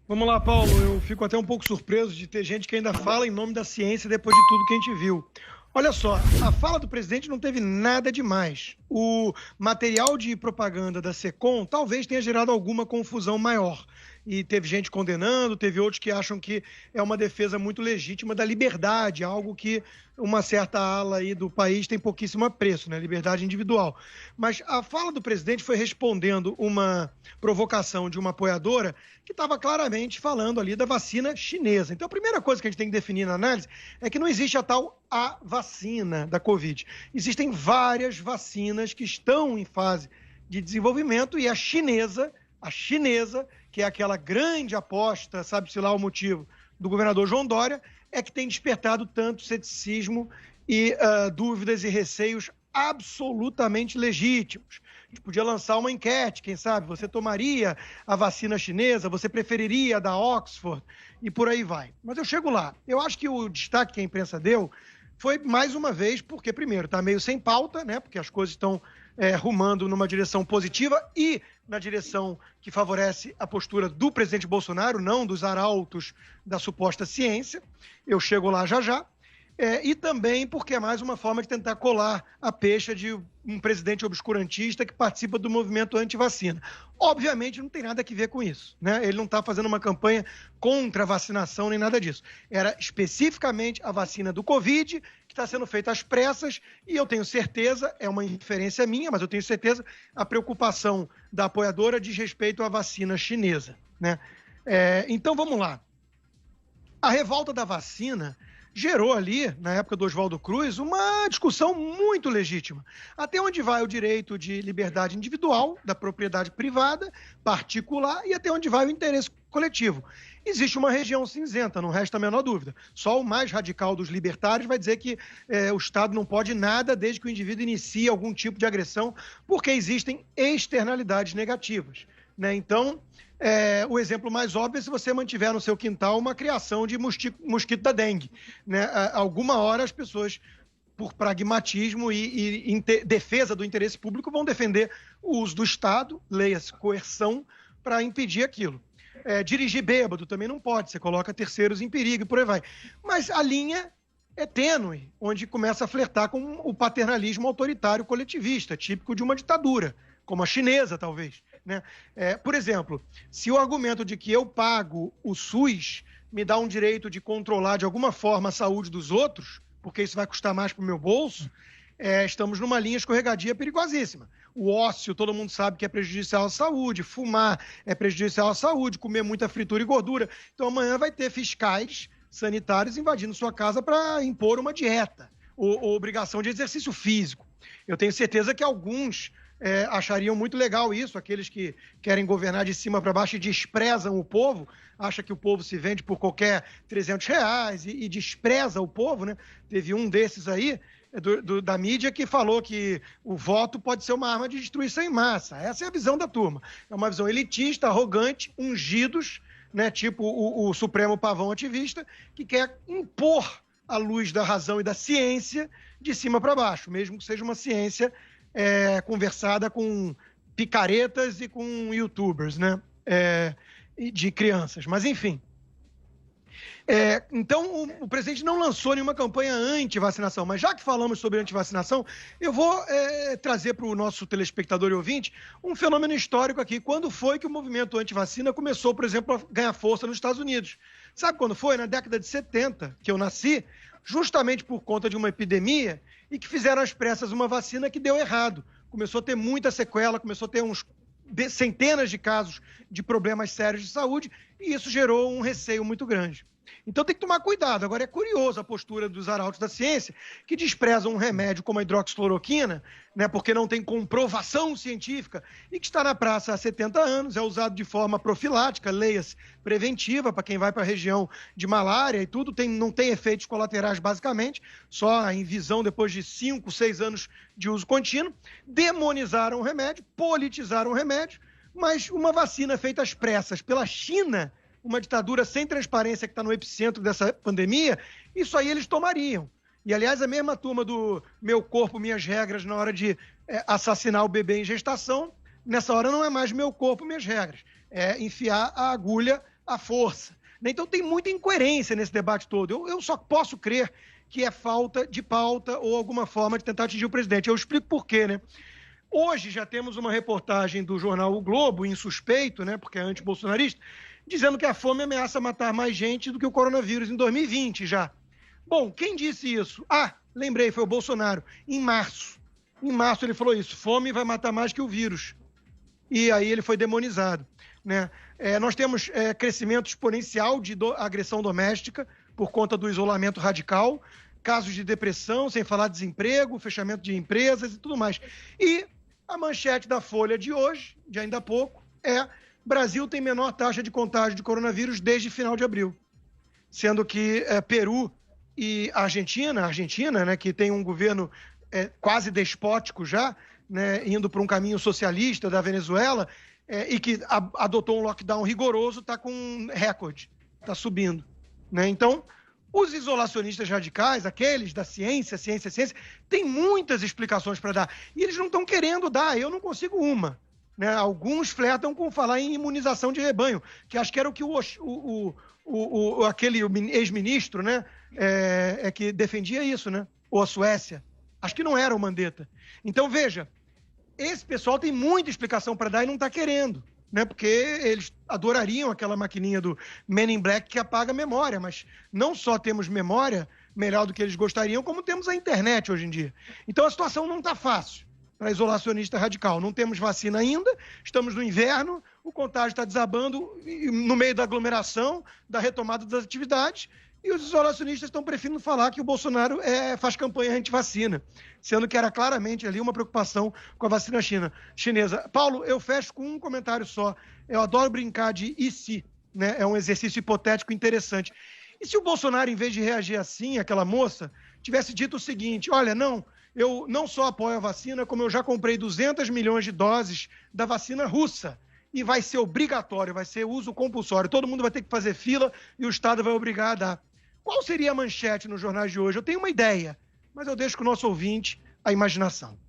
Vamos lá, Paulo. Eu fico até um pouco surpreso de ter gente que ainda fala em nome da ciência depois de tudo que a gente viu. Olha só, a fala do presidente não teve nada demais. O material de propaganda da SECOM talvez tenha gerado alguma confusão maior. E teve gente condenando, teve outros que acham que é uma defesa muito legítima da liberdade, algo que uma certa ala aí do país tem pouquíssimo apreço, né? Liberdade individual. Mas a fala do presidente foi respondendo uma provocação de uma apoiadora que estava claramente falando ali da vacina chinesa. Então, a primeira coisa que a gente tem que definir na análise é que não existe a vacina da Covid. Existem várias vacinas que estão em fase de desenvolvimento e a chinesa, que é aquela grande aposta, sabe-se lá o motivo, do governador João Dória, é que tem despertado tanto ceticismo e dúvidas e receios absolutamente legítimos. A gente podia lançar uma enquete, quem sabe, você tomaria a vacina chinesa, você preferiria a da Oxford e por aí vai. Mas eu chego lá. Eu acho que o destaque que a imprensa deu foi, mais uma vez, porque, primeiro, está meio sem pauta, né? Porque as coisas estão rumando numa direção positiva e na direção que favorece a postura do presidente Bolsonaro, não dos arautos da suposta ciência. Eu chego lá já já. E também porque é mais uma forma de tentar colar a pecha de um presidente obscurantista que participa do movimento anti-vacina. Obviamente não tem nada a ver com isso, né? Ele não está fazendo uma campanha contra a vacinação nem nada disso. Era especificamente a vacina do Covid, que está sendo feita às pressas, e eu tenho certeza, é uma inferência minha, mas eu tenho certeza, a preocupação da apoiadora diz respeito à vacina chinesa, né? Então vamos lá. A revolta da vacina gerou ali, na época do Oswaldo Cruz, uma discussão muito legítima. Até onde vai o direito de liberdade individual, da propriedade privada, particular, e até onde vai o interesse coletivo. Existe uma região cinzenta, não resta a menor dúvida. Só o mais radical dos libertários vai dizer que o Estado não pode nada desde que o indivíduo inicie algum tipo de agressão, porque existem externalidades negativas, né? Então, o exemplo mais óbvio é se você mantiver no seu quintal uma criação de mosquito da dengue, né? Alguma hora as pessoas, por pragmatismo e defesa do interesse público, vão defender o uso do Estado, leia-se coerção, para impedir aquilo. Dirigir bêbado também não pode, você coloca terceiros em perigo e por aí vai. Mas a linha é tênue, onde começa a flertar com o paternalismo autoritário coletivista, típico de uma ditadura, como a chinesa, talvez, né? Por exemplo, se o argumento de que eu pago o SUS me dá um direito de controlar de alguma forma a saúde dos outros, porque isso vai custar mais para o meu bolso, estamos numa linha escorregadia perigosíssima. O ócio, todo mundo sabe que é prejudicial à saúde, fumar é prejudicial à saúde, comer muita fritura e gordura. Então amanhã vai ter fiscais sanitários invadindo sua casa para impor uma dieta ou obrigação de exercício físico. Eu tenho certeza que alguns achariam muito legal isso, aqueles que querem governar de cima para baixo e desprezam o povo, acha que o povo se vende por qualquer R$300 e despreza o povo, né? Teve um desses aí, da mídia, que falou que o voto pode ser uma arma de destruição em massa. Essa é a visão da turma. É uma visão elitista, arrogante, ungidos, né? Tipo o Supremo Pavão ativista, que quer impor a luz da razão e da ciência de cima para baixo, mesmo que seja uma ciência conversada com picaretas e com youtubers, né? De crianças. Mas, enfim. Então, o presidente não lançou nenhuma campanha anti-vacinação, mas já que falamos sobre anti-vacinação, eu vou trazer para o nosso telespectador e ouvinte um fenômeno histórico aqui. Quando foi que o movimento anti-vacina começou, por exemplo, a ganhar força nos Estados Unidos? Sabe quando foi? Na década de 70, que eu nasci, justamente por conta de uma epidemia, e que fizeram às pressas uma vacina que deu errado. Começou a ter muita sequela, começou a ter centenas de casos de problemas sérios de saúde, e isso gerou um receio muito grande. Então tem que tomar cuidado. Agora é curioso a postura dos arautos da ciência, que desprezam um remédio como a hidroxicloroquina, né, porque não tem comprovação científica, e que está na praça há 70 anos, é usado de forma profilática, leia-se, preventiva, para quem vai para a região de malária e tudo, não tem efeitos colaterais basicamente, só em visão depois de 5, 6 anos de uso contínuo. Demonizaram o remédio, politizaram o remédio, mas uma vacina feita às pressas pela China, uma ditadura sem transparência que está no epicentro dessa pandemia, isso aí eles tomariam. E, aliás, a mesma turma do meu corpo, minhas regras, na hora de assassinar o bebê em gestação, nessa hora não é mais meu corpo, minhas regras. É enfiar a agulha à força. Então tem muita incoerência nesse debate todo. Eu só posso crer que é falta de pauta ou alguma forma de tentar atingir o presidente. Eu explico por quê, né? Hoje já temos uma reportagem do jornal O Globo, insuspeito, né, porque é anti-bolsonarista, dizendo que a fome ameaça matar mais gente do que o coronavírus em 2020 já. Bom, quem disse isso? Lembrei, foi o Bolsonaro, em março. Em março ele falou isso, fome vai matar mais que o vírus. E aí ele foi demonizado, né? Nós temos crescimento exponencial de agressão doméstica por conta do isolamento radical, casos de depressão, sem falar desemprego, fechamento de empresas e tudo mais. E a manchete da Folha de hoje, de ainda há pouco, Brasil tem menor taxa de contágio de coronavírus desde final de abril. Sendo que Peru e Argentina, né, que tem um governo quase despótico já, né, indo para um caminho socialista da Venezuela, e que adotou um lockdown rigoroso, está com um recorde, está subindo. Né? Então, os isolacionistas radicais, aqueles da ciência, têm muitas explicações para dar. E eles não estão querendo dar, eu não consigo uma. Né? Alguns flertam com falar em imunização de rebanho, que acho que era o que aquele ex-ministro, né, que defendia isso, né? Ou a Suécia. Acho que não era o Mandetta. Então, veja, esse pessoal tem muita explicação para dar e não está querendo, né? Porque eles adorariam aquela maquininha do Men in Black que apaga a memória, mas não só temos memória melhor do que eles gostariam, como temos a internet hoje em dia. Então a situação não está fácil para isolacionista radical. Não temos vacina ainda, estamos no inverno, o contágio está desabando no meio da aglomeração, da retomada das atividades, e os isolacionistas estão preferindo falar que o Bolsonaro faz campanha anti-vacina, sendo que era claramente ali uma preocupação com a vacina chinesa. Paulo, eu fecho com um comentário só. Eu adoro brincar de e se, né? É um exercício hipotético interessante. E se o Bolsonaro, em vez de reagir assim, aquela moça, tivesse dito o seguinte: olha, não, eu não só apoio a vacina, como eu já comprei 200 milhões de doses da vacina russa. E vai ser obrigatório, vai ser uso compulsório. Todo mundo vai ter que fazer fila e o Estado vai obrigar a dar. Qual seria a manchete nos jornais de hoje? Eu tenho uma ideia, mas eu deixo com o nosso ouvinte a imaginação.